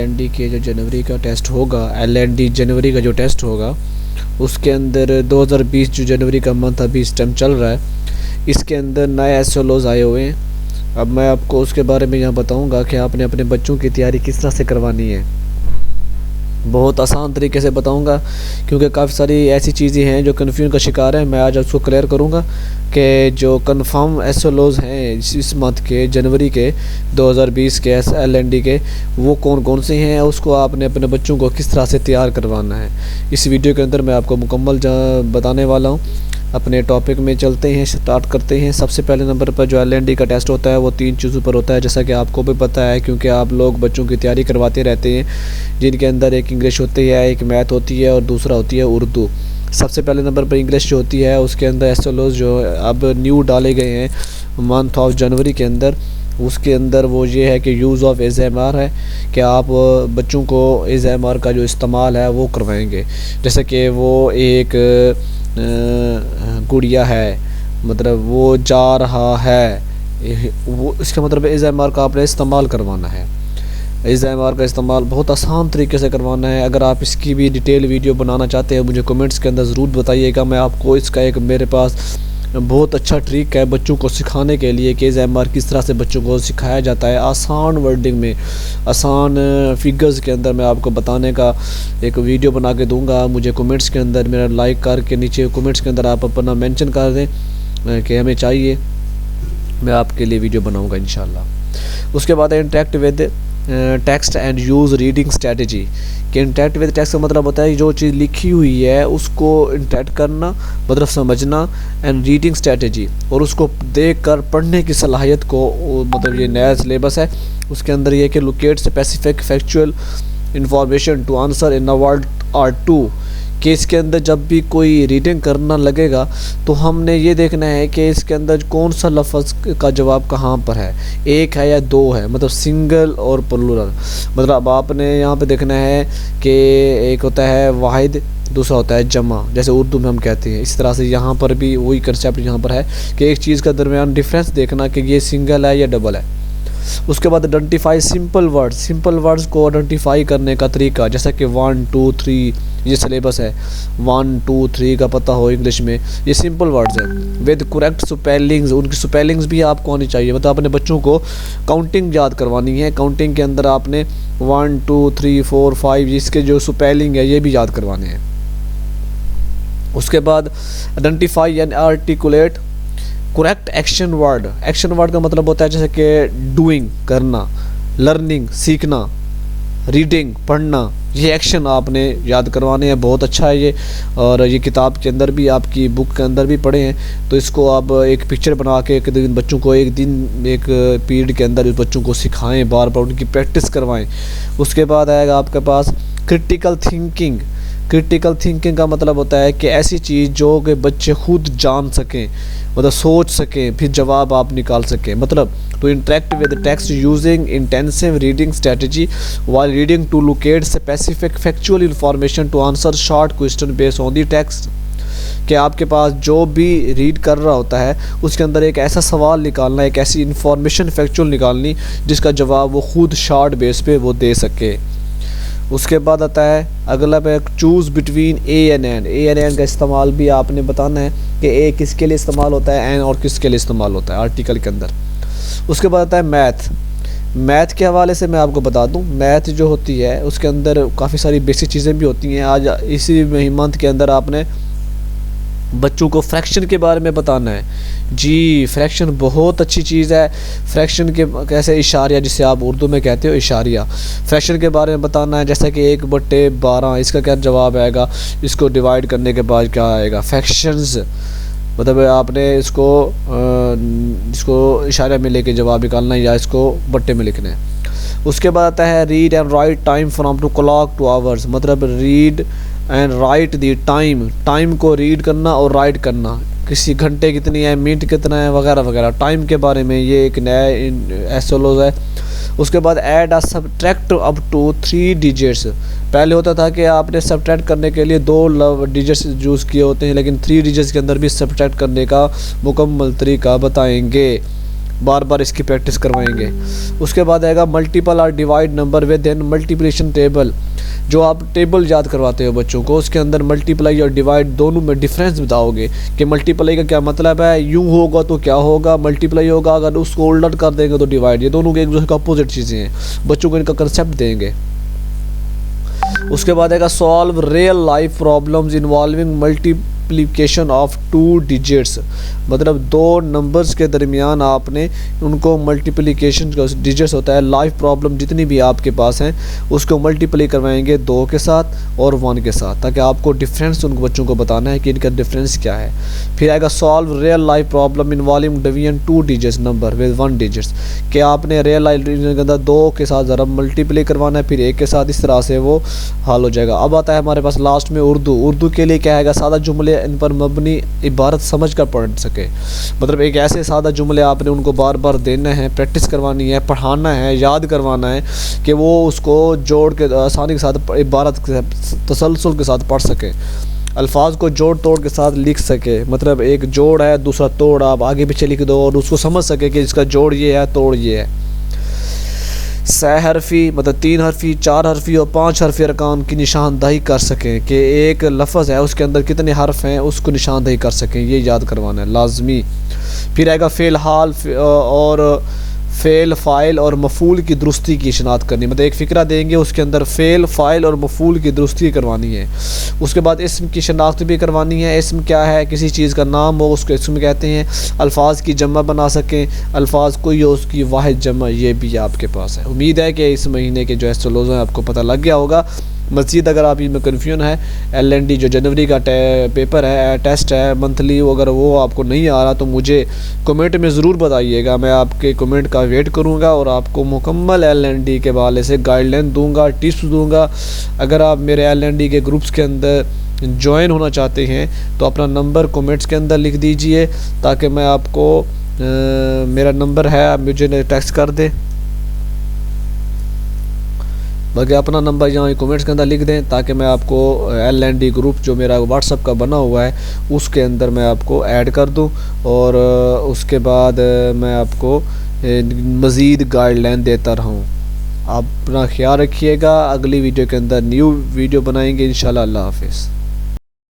LND کے جو جنوری کا ٹیسٹ ہوگا LND جنوری کا جو ٹیسٹ ہوگا اس کے اندر 2020 جو جنوری کا منتھ ابھی اس ٹائم چل رہا ہے، اس کے اندر نئے SLOs آئے ہوئے ہیں۔ اب میں آپ کو اس کے بارے میں یہاں بتاؤں گا کہ آپ نے اپنے بچوں کی تیاری کس طرح سے کروانی ہے۔ بہت آسان طریقے سے بتاؤں گا کیونکہ کافی ساری ایسی چیزیں ہیں جو کنفیوژن کا شکار ہیں۔ میں آج اس کو کلیئر کروں گا کہ جو کنفرم SLOs ہیں اس منتھ کے جنوری کے 2020 کے LND کے وہ کون کون سے ہیں، اس کو آپ نے اپنے بچوں کو کس طرح سے تیار کروانا ہے۔ اس ویڈیو کے اندر میں آپ کو مکمل بتانے والا ہوں۔ اپنے ٹاپک میں چلتے ہیں، سٹارٹ کرتے ہیں۔ سب سے پہلے نمبر پر جو LND کا ٹیسٹ ہوتا ہے وہ 3 چیزوں پر ہوتا ہے، جیسا کہ آپ کو بھی پتہ ہے کیونکہ آپ لوگ بچوں کی تیاری کرواتے رہتے ہیں، جن کے اندر ایک انگلش ہوتی ہے، ایک میتھ ہوتی ہے اور دوسرا ہوتی ہے اردو۔ سب سے پہلے نمبر پر انگلش جو ہوتی ہے اس کے اندر SLOs جو اب نیو ڈالے گئے ہیں منتھ آف جنوری کے اندر، اس کے اندر وہ یہ ہے کہ یوز آف ASMR ہے کہ آپ بچوں کو ASMR کا جو استعمال ہے وہ کروائیں گے۔ جیسے کہ وہ ایک گڑیا ہے، مطلب وہ جا رہا ہے، وہ اس کا مطلب ASMR کا آپ نے استعمال کروانا ہے۔ ASMR کا استعمال بہت آسان طریقے سے کروانا ہے۔ اگر آپ اس کی بھی ڈیٹیل ویڈیو بنانا چاہتے ہیں مجھے کمنٹس کے اندر ضرور بتائیے گا۔ میں آپ کو اس کا ایک میرے پاس بہت اچھا ٹریک ہے بچوں کو سکھانے کے لیے کہ ASMR کس طرح سے بچوں کو سکھایا جاتا ہے آسان ورڈنگ میں، آسان فگرز کے اندر میں آپ کو بتانے کا ایک ویڈیو بنا کے دوں گا۔ مجھے کمنٹس کے اندر میرا لائک کر کے نیچے کمنٹس کے اندر آپ اپنا مینشن کر دیں کہ ہمیں چاہیے، میں آپ کے لیے ویڈیو بناؤں گا انشاءاللہ۔ اس کے بعد interact with text and use reading strategy, کہ انٹریکٹ ود ٹیکسٹ کا مطلب ہوتا ہے جو چیز لکھی ہوئی ہے اس کو انٹریکٹ کرنا، مطلب سمجھنا، اینڈ ریڈنگ اسٹریٹجی، اور اس کو دیکھ کر پڑھنے کی صلاحیت کو، مطلب یہ نیا سلیبس ہے اس کے اندر یہ کہ locate specific factual information to answer in a word or two, کہ اس کے اندر جب بھی کوئی ریڈنگ کرنا لگے گا تو ہم نے یہ دیکھنا ہے کہ اس کے اندر کون سا لفظ کا جواب کہاں پر ہے، ایک ہے یا دو ہے، مطلب سنگل اور پلورل۔ مطلب اب آپ نے یہاں پہ دیکھنا ہے کہ ایک ہوتا ہے واحد، دوسرا ہوتا ہے جمع، جیسے اردو میں ہم کہتے ہیں۔ اس طرح سے یہاں پر بھی وہی کنسیپٹ یہاں پر ہے کہ ایک چیز کا درمیان ڈیفرنس دیکھنا کہ یہ سنگل ہے یا ڈبل ہے۔ اس کے بعد identify simple word, simple words کو آئیڈینٹیفائی کرنے کا طریقہ، جیسا کہ 1 2 3 یہ سلیبس ہے، 1 2 3 کا پتہ ہو انگلش میں، یہ سمپل ورڈز ہیں۔ ود کریکٹ سپیلنگز، ان کی سپیلنگز بھی آپ کو آنی چاہیے، مطلب اپنے بچوں کو کاؤنٹنگ یاد کروانی ہے۔ کاؤنٹنگ کے اندر آپ نے 1 2 3 4 5 اس کے جو سپیلنگ ہے یہ بھی یاد کروانے ہیں۔ اس کے بعد identify and articulate correct action word, action word کا مطلب ہوتا ہے جیسے کہ ڈوئنگ کرنا، لرننگ سیکھنا، ریڈنگ پڑھنا، یہ ایکشن آپ نے یاد کروانے ہیں۔ بہت اچھا ہے یہ، اور یہ کتاب کے اندر بھی آپ کی بک کے اندر بھی پڑھے ہیں، تو اس کو آپ ایک پکچر بنا کے ایک دن بچوں کو ایک پیریڈ کے اندر بچوں کو سکھائیں، بار بار ان کی پریکٹس کروائیں۔ اس کے بعد آئے گا آپ کے پاس کرٹیکل تھنکنگ۔ کرٹیکل تھنکنگ کا مطلب ہوتا ہے کہ ایسی چیز جو کہ بچے خود جان سکیں، مطلب سوچ سکیں، پھر جواب آپ نکال سکیں۔ مطلب to interact with text using intensive reading strategy while reading to locate specific factual information to answer short question base on the text, کہ آپ کے پاس جو بھی ریڈ کر رہا ہوتا ہے اس کے اندر ایک ایسا سوال نکالنا، ایک ایسی انفارمیشن فیکچوئل نکالنی جس کا جواب وہ خود شارٹ بیس پہ وہ دے سکے۔ اس کے بعد آتا ہے اگلا پہ choose between a and an, a and an کا استعمال بھی آپ نے بتانا ہے کہ اے کس کے لیے استعمال ہوتا ہے، این اور کس کے لیے استعمال ہوتا ہے آرٹیکل کے اندر۔ اس کے بعد آتا ہے میتھ۔ میتھ کے حوالے سے میں آپ کو بتا دوں، میتھ جو ہوتی ہے اس کے اندر کافی ساری بیسک چیزیں بھی ہوتی ہیں۔ آج اسی منتھ کے اندر آپ نے بچوں کو فریکشن کے بارے میں بتانا ہے۔ جی فریکشن بہت اچھی چیز ہے، فریکشن کے کیسے اشاریہ جسے آپ اردو میں کہتے ہو اشاریہ، فریکشن کے بارے میں بتانا ہے، جیسا کہ 1/12 اس کا کیا جواب آئے گا، اس کو ڈیوائڈ کرنے کے بعد کیا آئے گا، فریکشنز، مطلب آپ نے اس کو اشاریہ میں لے کے جواب نکالنا ہے یا اس کو بٹے میں لکھنا ہے۔ اس کے بعد آتا ہے read and write time from two clock two hours, مطلب read and write the time, time کو ریڈ کرنا اور رائٹ کرنا، کسی گھنٹے کتنی ہے، منٹ کتنا ہے، وغیرہ وغیرہ، ٹائم کے بارے میں یہ ایک نیا SLOs ہے۔ اس کے بعد add a subtract up to 3 digits, پہلے ہوتا تھا کہ آپ نے سبٹریکٹ کرنے کے لیے 2 ڈیجٹس یوز کیے ہوتے ہیں، لیکن 3 ڈیجٹس کے اندر بھی سبٹریکٹ کرنے کا مکمل طریقہ بتائیں گے۔ بار بار اس کی پریکٹس کروائیں گے۔ اس کے بعد آئے گا ملٹیپل اور divide number with in multiplication table, جو آپ ٹیبل یاد کرواتے ہو بچوں کو، اس کے اندر ملٹیپلائی اور ڈیوائڈ دونوں میں ڈیفرنس بتاؤ گے کہ ملٹیپلائی کا کیا مطلب ہے، یوں ہوگا تو کیا ہوگا، ملٹیپلائی ہوگا اگر اس کو الٹ کر دیں گے تو ڈیوائڈ، یہ دونوں کے ایک دوسرے کا اپوزٹ چیزیں ہیں، بچوں کو ان کا کنسیپٹ دیں گے۔ اس کے بعد آئے گا solve real life problems involving multiplication of 2 digits, مطلب 2 نمبرز کے درمیان آپ نے ان کو ملٹیپلیکیشن کا ڈیجٹس ہوتا ہے، لائف پرابلم جتنی بھی آپ کے پاس ہیں اس کو ملٹیپلائی کروائیں گے 2 کے ساتھ اور 1 کے ساتھ، تاکہ آپ کو ڈفرینس ان کو بچوں کو بتانا ہے کہ ان کا ڈفرینس کیا ہے۔ پھر آئے گا solve real life problem involving division 2 digits number with 1 digits, کہ آپ نے ریئل لائف کے اندر 2 کے ساتھ ذرا ملٹیپلائی کروانا ہے پھر 1 کے ساتھ، اس طرح سے وہ حل ہو جائے گا۔ اب آتا ہے ہمارے پاس لاسٹ میں اردو کے لیے کیا ہے گا، سادہ جملے ان پر مبنی عبارت سمجھ کر پڑھ سکے، مطلب ایک ایسے سادہ جملے آپ نے ان کو بار بار دینا ہے، پریکٹس کروانی ہے، پڑھانا ہے، یاد کروانا ہے کہ وہ اس کو جوڑ کے آسانی کے ساتھ عبارت کے تسلسل کے ساتھ پڑھ سکیں، الفاظ کو جوڑ توڑ کے ساتھ لکھ سکے، مطلب ایک جوڑ ہے دوسرا توڑ آپ آگے پیچھے لکھ دو اور اس کو سمجھ سکے کہ اس کا جوڑ یہ ہے توڑ یہ ہے۔ 6 حرفی مطلب 3 حرفی 4 حرفی اور 5 حرفی ارکان کی نشاندہی کر سکیں کہ ایک لفظ ہے اس کے اندر کتنے حرف ہیں اس کو نشاندہی کر سکیں، یہ یاد کروانا ہے لازمی۔ پھر آئے گا فعل حال اور فعل فاعل اور مفعول کی درستی کی شناخت کرنی، مطلب ایک فقرہ دیں گے اس کے اندر فعل فاعل اور مفعول کی درستی کروانی ہے۔ اس کے بعد اسم کی شناخت بھی کروانی ہے، اسم کیا ہے، کسی چیز کا نام ہو اس کو اسم کہتے ہیں، الفاظ کی جمع بنا سکیں، الفاظ کوئی ہو اس کی واحد جمع، یہ بھی آپ کے پاس ہے۔ امید ہے کہ اس مہینے کے جو ایسٹرولوجی ہیں آپ کو پتہ لگ گیا ہوگا۔ مزید اگر آپ اس میں کنفیوژن ہے LND جو جنوری کا پیپر ہے ٹیسٹ ہے منتھلی، اگر وہ آپ کو نہیں آ رہا تو مجھے کمنٹ میں ضرور بتائیے گا، میں آپ کے کمنٹ کا ویٹ کروں گا اور آپ کو مکمل LND کے حوالے سے گائیڈ لائن دوں گا، ٹپس دوں گا۔ اگر آپ میرے LND کے گروپس کے اندر جوائن ہونا چاہتے ہیں تو اپنا نمبر کمنٹس کے اندر لکھ دیجئے تاکہ میں آپ کو میرا نمبر ہے آپ مجھے ٹیکسٹ کر دیں، باقی اپنا نمبر یہاں کمنٹس کے اندر لکھ دیں تاکہ میں آپ کو LND گروپ جو میرا واٹس ایپ کا بنا ہوا ہے اس کے اندر میں آپ کو ایڈ کر دوں اور اس کے بعد میں آپ کو مزید گائیڈ لائن دیتا رہوں۔ آپ اپنا خیال رکھیے گا، اگلی ویڈیو کے اندر نیو ویڈیو بنائیں گے انشاءاللہ۔ اللہ حافظ۔